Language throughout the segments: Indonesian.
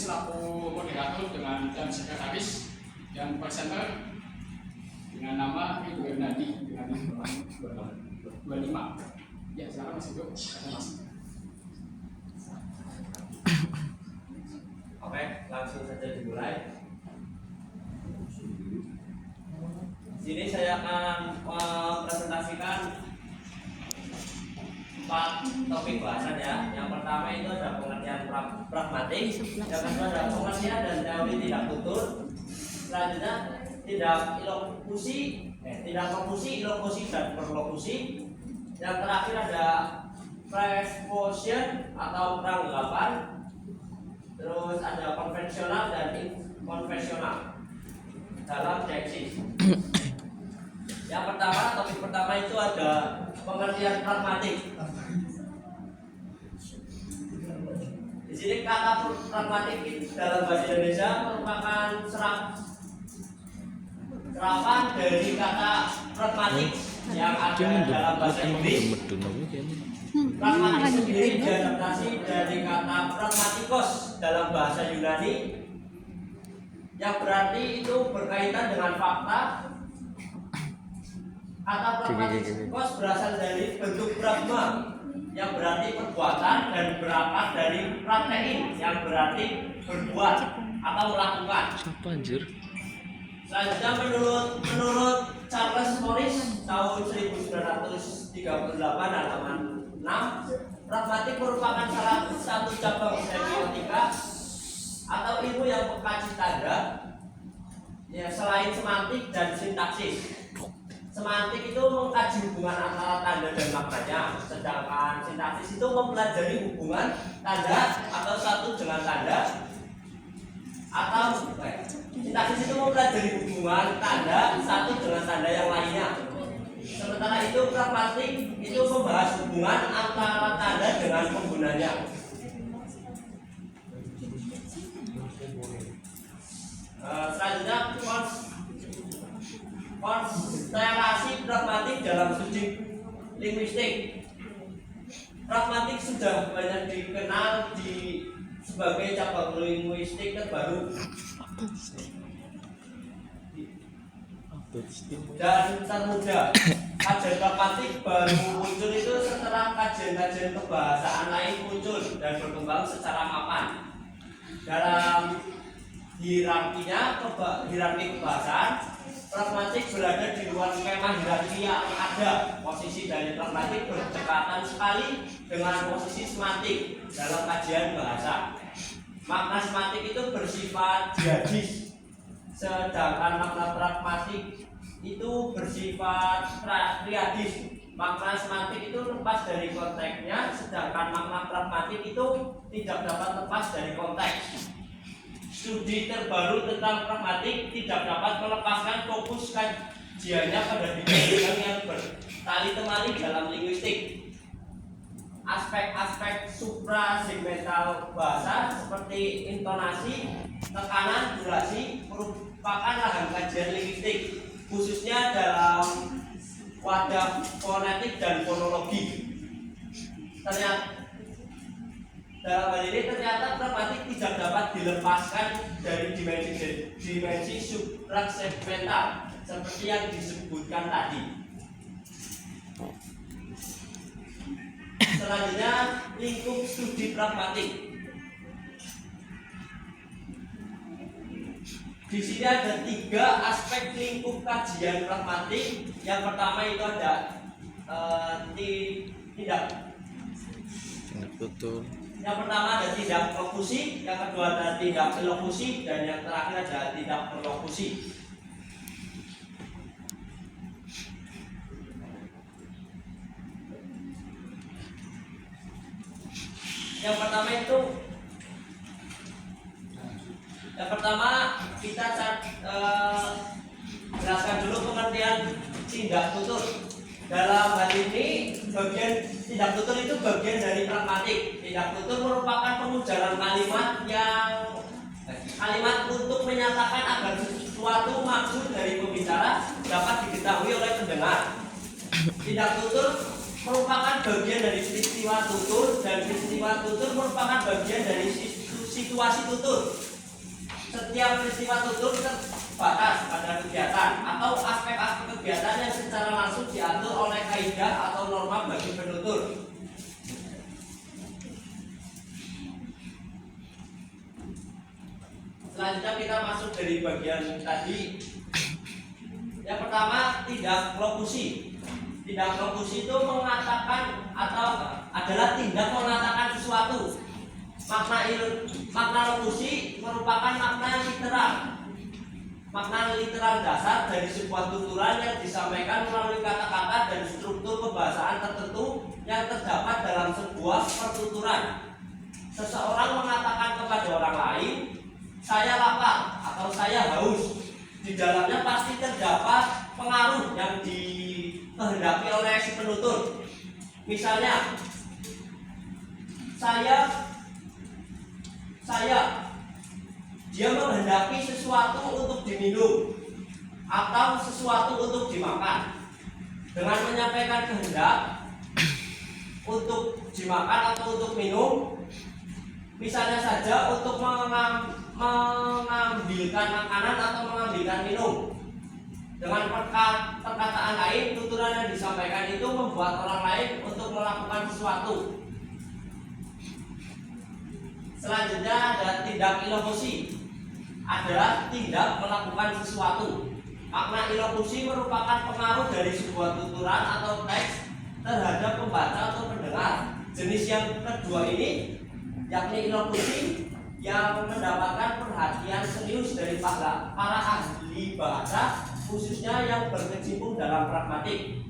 selaku moderator dan sekretaris dan presenter dengan nama Ibu Ernadi dengan 25. Ya, silakan Mas Ibu. Oke, langsung saja dimulai. Di sini saya akan mempresentasikan 4 topik bahasan ya. Yang pertama itu ada pengertian pragmatik, yang kedua ada pengertian dan teori tidak tutur. Selanjutnya tidak lokusi, ilokusi dan perlokusi. Yang terakhir ada presposition atau peranggapan. Terus ada konvensional dan inkonvensional dalam tesis. Yang pertama, topik pertama itu ada pengertian pragmatik. Di sini kata pragmatik itu dalam bahasa Indonesia merupakan serapan dari kata pragmatik yang ada dalam bahasa Inggris. Pragmatik sendiri diadaptasi dari kata pragmatikos dalam bahasa Yunani, yang berarti itu berkaitan dengan fakta. Kata pragmatikos berasal dari bentuk pragma yang berarti perbuatan dan berangkat dari pratein yang berarti berbuat atau melakukan. Selanjutnya menurut Charles Morris tahun 1938 halaman 6, pragmatik merupakan salah satu cabang semiotika atau ilmu yang mengkaji tanda ya, selain semantik dan sintaksis. Semantik itu mengkaji hubungan antara tanda dan maknanya, sedangkan sintaksis itu mempelajari hubungan tanda atau satu dengan tanda, atau sintaksis itu mempelajari hubungan tanda satu dengan tanda yang lainnya. Sementara itu pragmatik itu membahas hubungan antara tanda dengan penggunanya. Selanjutnya konstelasi pragmatik dalam studi linguistik. Pragmatik sudah banyak dikenal sebagai cabang linguistik terbaru dan termuda. Kajian pragmatik baru muncul itu setelah kajian-kajian kebahasaan lain muncul dan berkembang secara mapan. Dalam hierarki kebahasaan, pragmatik berada di luar skema hierarki yang ada. Posisi dari pragmatik berdekatan sekali dengan posisi semantik dalam kajian bahasa. Makna semantik itu bersifat diadis, sedangkan makna pragmatik itu bersifat triadis. Makna semantik itu lepas dari konteksnya, sedangkan makna pragmatik itu tidak dapat lepas dari konteks. Studi terbaru tentang pragmatik tidak dapat melepaskan fokus kajiannya pada bidang yang bertali-temali dalam linguistik. Aspek-aspek suprasegmental bahasa seperti intonasi, tekanan, durasi merupakan lahan kajian linguistik, khususnya dalam wadah fonetik dan fonologi. Dalam hal ini ternyata pragmatik tidak dapat dilepaskan dari dimensi suprasegmental seperti yang disebutkan tadi. Selanjutnya, lingkup studi pragmatik. Di sini ada 3 aspek lingkup kajian pragmatik. Yang pertama itu ada tidak tutur. Yang pertama ada tidak lokusi, yang kedua ada tidak ilokusi, dan yang terakhir ada tidak perlokusi. Yang pertama kita jelaskan dulu pengertian tidak tutur. Dalam hal ini bagian tidak tutur itu bagian dari pragmatik. Tidak tutur merupakan pengujaran kalimat untuk menyatakan agar suatu maksud dari pembicara dapat diketahui oleh pendengar. Tidak tutur merupakan bagian dari peristiwa tutur, dan peristiwa tutur merupakan bagian dari situasi tutur. Setiap peristiwa tutur terbatas pada kegiatan atau aspek-aspek kegiatan yang secara langsung diatur oleh kaidah atau norma bagi penutur. Selanjutnya kita masuk dari bagian tadi. Yang pertama, tindak lokusi. Tindak lokusi itu mengatakan atau adalah tindak mengatakan sesuatu. Makna lokusi merupakan makna yang literal. Makna literal dasar dari sebuah tuturan yang disampaikan melalui kata-kata dan struktur pembahasaan tertentu yang terdapat dalam sebuah pertuturan. Seseorang mengatakan kepada orang lain, "Saya lapar" atau "Saya haus." Di dalamnya pasti terdapat pengaruh yang dikehendaki oleh si penutur. Misalnya, dia menghendaki sesuatu untuk diminum atau sesuatu untuk dimakan. Dengan menyampaikan kehendak untuk dimakan atau untuk minum, misalnya saja untuk mengambilkan makanan atau mengambilkan minum. Dengan perkataan lain, tuturan yang disampaikan itu membuat orang lain untuk melakukan sesuatu. Selanjutnya ada tindak ilokusi, adalah tindak melakukan sesuatu. Makna ilokusi merupakan pengaruh dari sebuah tuturan atau teks terhadap pembaca atau pendengar. Jenis yang kedua ini yakni ilokusi yang mendapatkan perhatian serius dari para ahli bahasa, khususnya yang berkecimpung dalam pragmatik.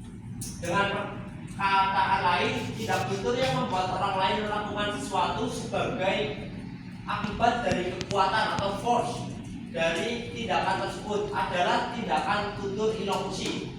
Dengan perkataan lain, tindak tutur yang membuat orang lain melakukan sesuatu sebagai akibat dari kekuatan atau force dari tindakan tersebut adalah tindakan tutur ilokusi.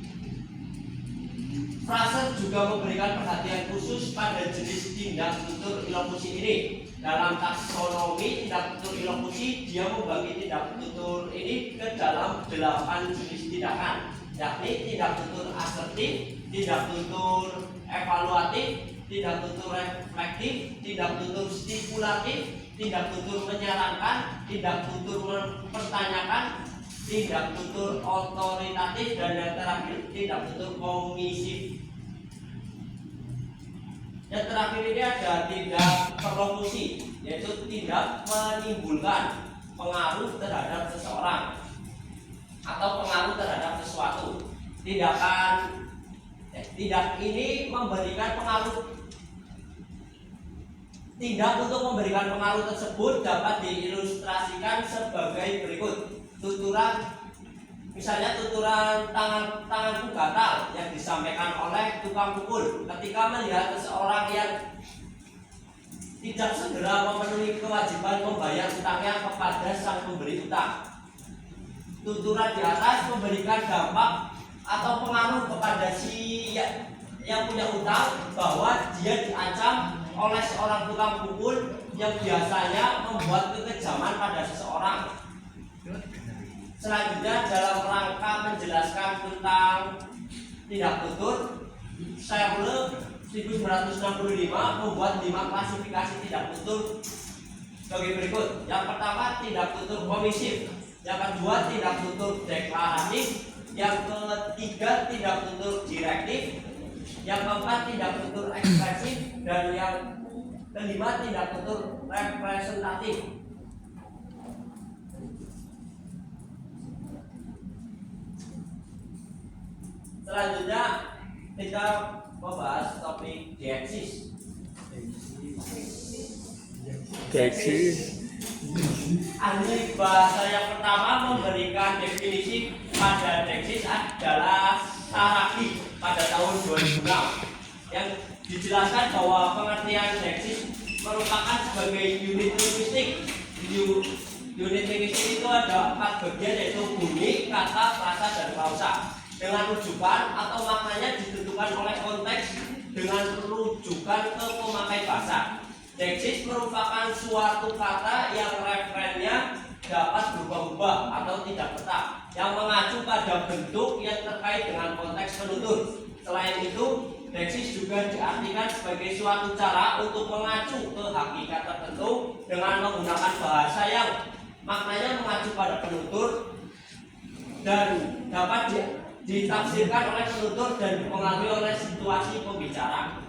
Fraser juga memberikan perhatian khusus pada jenis tindak tutur ilokusi ini. Dalam taksonomi tindak tutur ilokusi, dia membagi tindak tutur ini ke dalam 8 jenis tindakan, yakni tindak tutur asertif, tindak tutur evaluatif, tindak tutur reflektif, tindak tutur stipulatif, tindak tutur menyarankan, tindak tutur mempertanyakan, tindak tutur otoritatif, dan yang terakhir tindak tutur komisif. Yang terakhir ini ada tindak perlokusi, yaitu tindak menimbulkan pengaruh terhadap seseorang atau pengaruh terhadap sesuatu. Tindak ini memberikan pengaruh. Tindak untuk memberikan pengaruh tersebut dapat diilustrasikan sebagai berikut. Tuturan, misalnya tuturan tanganku gatal yang disampaikan oleh tukang pukul ketika melihat seseorang yang tidak segera memenuhi kewajiban membayar utangnya kepada sang pemberi utang. Tuturan di atas memberikan dampak atau pengaruh kepada si yang punya utang bahwa dia diancam oleh seorang tukang pukul yang biasanya membuat kekejaman pada seseorang. Selanjutnya, dalam rangka menjelaskan tentang tindak tutur, Searle 1965 membuat 5 klasifikasi tindak tutur sebagai berikut. Yang pertama, tindak tutur komisif. Yang kedua, tindak tutur deklaratif. Yang ketiga, tindak tutur direktif. Yang keempat, tindak tutur ekspresif. Dan yang kelima, tindak tutur representatif. Selanjutnya kita membahas topik deeksis. Ahli bahasa yang pertama memberikan definisi pada deeksis adalah Saraki pada tahun 2006, yang dijelaskan bahwa pengertian deeksis merupakan sebagai unit linguistik. Unit linguistik itu ada 4 bagian, yaitu bunyi, kata, frasa, dan klausa. Dengan rujukan atau maknanya ditentukan oleh konteks dengan rujukan ke pemakai bahasa. Deeksis merupakan suatu kata yang referennya dapat berubah-ubah atau tidak tetap, yang mengacu pada bentuk yang terkait dengan konteks penutur. Selain itu, deksis juga diartikan sebagai suatu cara untuk mengacu ke hakikat tertentu dengan menggunakan bahasa yang maknanya mengacu pada penutur dan dapat ditafsirkan oleh penutur dan dipengaruhi oleh situasi pembicara.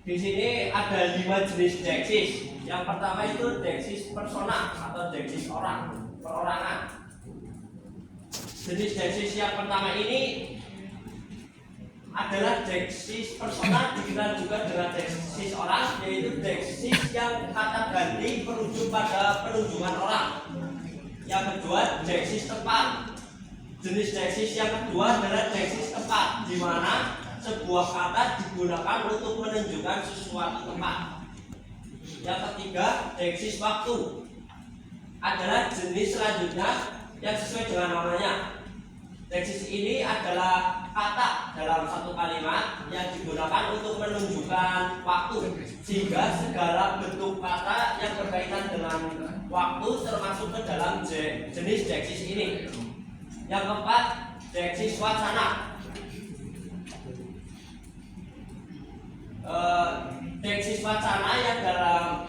Di sini ada 5 jenis deksis. Yang pertama itu deksis persona atau deksis perorangan. Jenis deksis yang pertama ini adalah deksis persona, dikenal juga dengan deksis orang, yaitu deksis yang kata ganti merujuk pada penunjukan orang. Yang kedua, deksis tempat. Jenis deksis yang kedua adalah deksis tempat, di mana sebuah kata digunakan untuk menunjukkan sesuatu tempat. Yang ketiga, deksis waktu adalah jenis selanjutnya yang sesuai dengan namanya. Deksis ini adalah kata dalam satu kalimat yang digunakan untuk menunjukkan waktu, sehingga segala bentuk kata yang berkaitan dengan waktu termasuk ke dalam jenis deksis ini. Yang keempat, deksis wacana. Deksis wacana yang dalam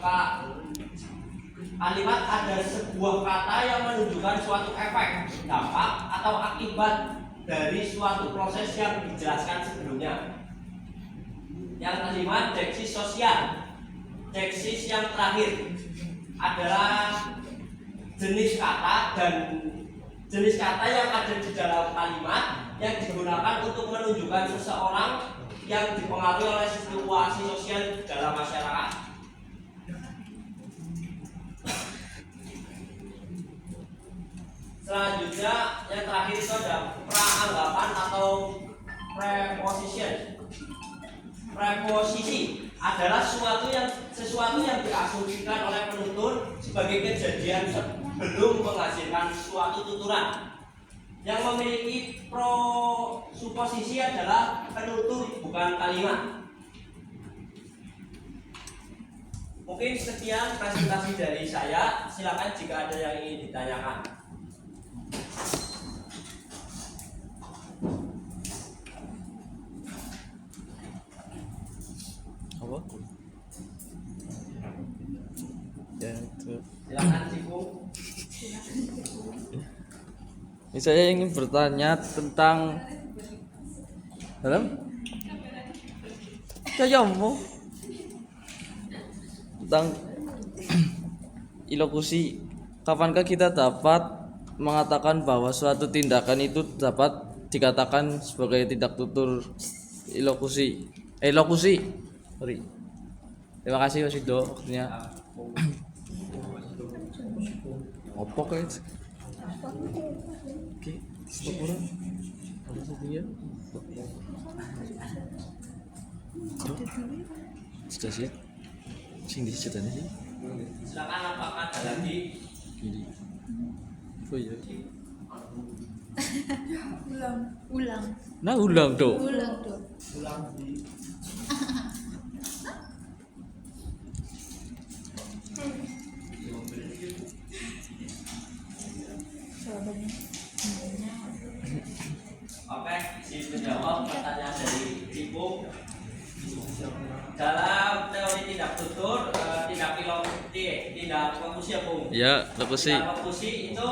kalimat ada sebuah kata yang menunjukkan suatu efek, dampak, atau akibat dari suatu proses yang dijelaskan sebelumnya. Yang kelima, deksis sosial. Deksis yang terakhir adalah jenis kata yang ada di dalam kalimat yang digunakan untuk menunjukkan seseorang yang dipengaruhi oleh situasi sosial dalam masyarakat. Selanjutnya yang terakhir itu ada praanggapan atau preposition. Preposisi adalah sesuatu yang diasumsikan oleh penutur sebagai kejadian sebelum menghasilkan suatu tuturan. Yang memiliki prosuposisi adalah penutur, bukan kalimat. Mungkin sekian presentasi dari saya. Silakan jika ada yang ingin ditanyakan. Apa? Ya itu. Silakan Ciku. Saya ingin bertanya tentang saya mau tentang ilokusi. Kapankah kita dapat mengatakan bahwa suatu tindakan itu dapat dikatakan sebagai tindak tutur ilokusi? Sorry. Terima kasih Mas Ido waktunya. Apa kayak? Oke, stop dulu. Apa sih dia? Sudah sih. Sing di ceritanya sih. Silakan, apakah ada lagi? Gini. Oh iya. Ulang. Nah, ulang dong. Oke, si menjawab pertanyaan dari Cipu. Dalam teori tindak tutur, tindak lokusi ya Bung. Ya, lokusi. Tindak lokusi itu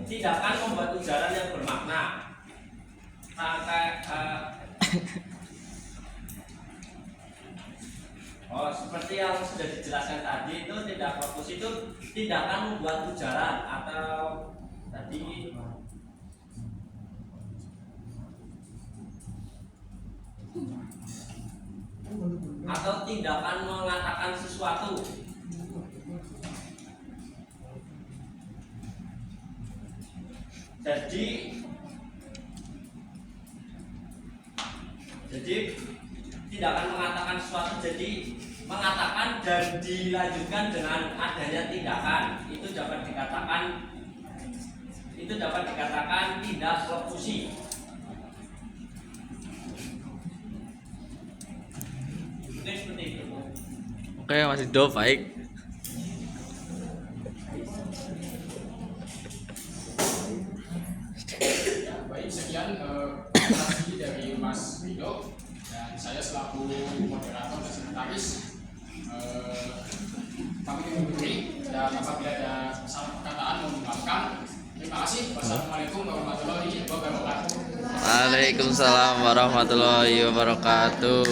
tindakan membuat ujaran yang bermakna. Seperti yang sudah dijelaskan tadi, itu tindak lokusi itu tindakan membuat ujaran atau tadi atau tindakan mengatakan sesuatu. Jadi tindakan mengatakan sesuatu, jadi mengatakan dan dilanjutkan dengan adanya tindakan, itu dapat dikatakan tindak lokusi. Seperti itu. Oke, Mas Ido, baik. Baik, sekian presentasi dari Mas Rido dan saya selaku moderator dan sekretaris kami undur diri dan apabila ada salah perkataan mohon dimaafkan. Terima kasih. Wassalamualaikum warahmatullahi wabarakatuh. Waalaikumsalam warahmatullahi wabarakatuh.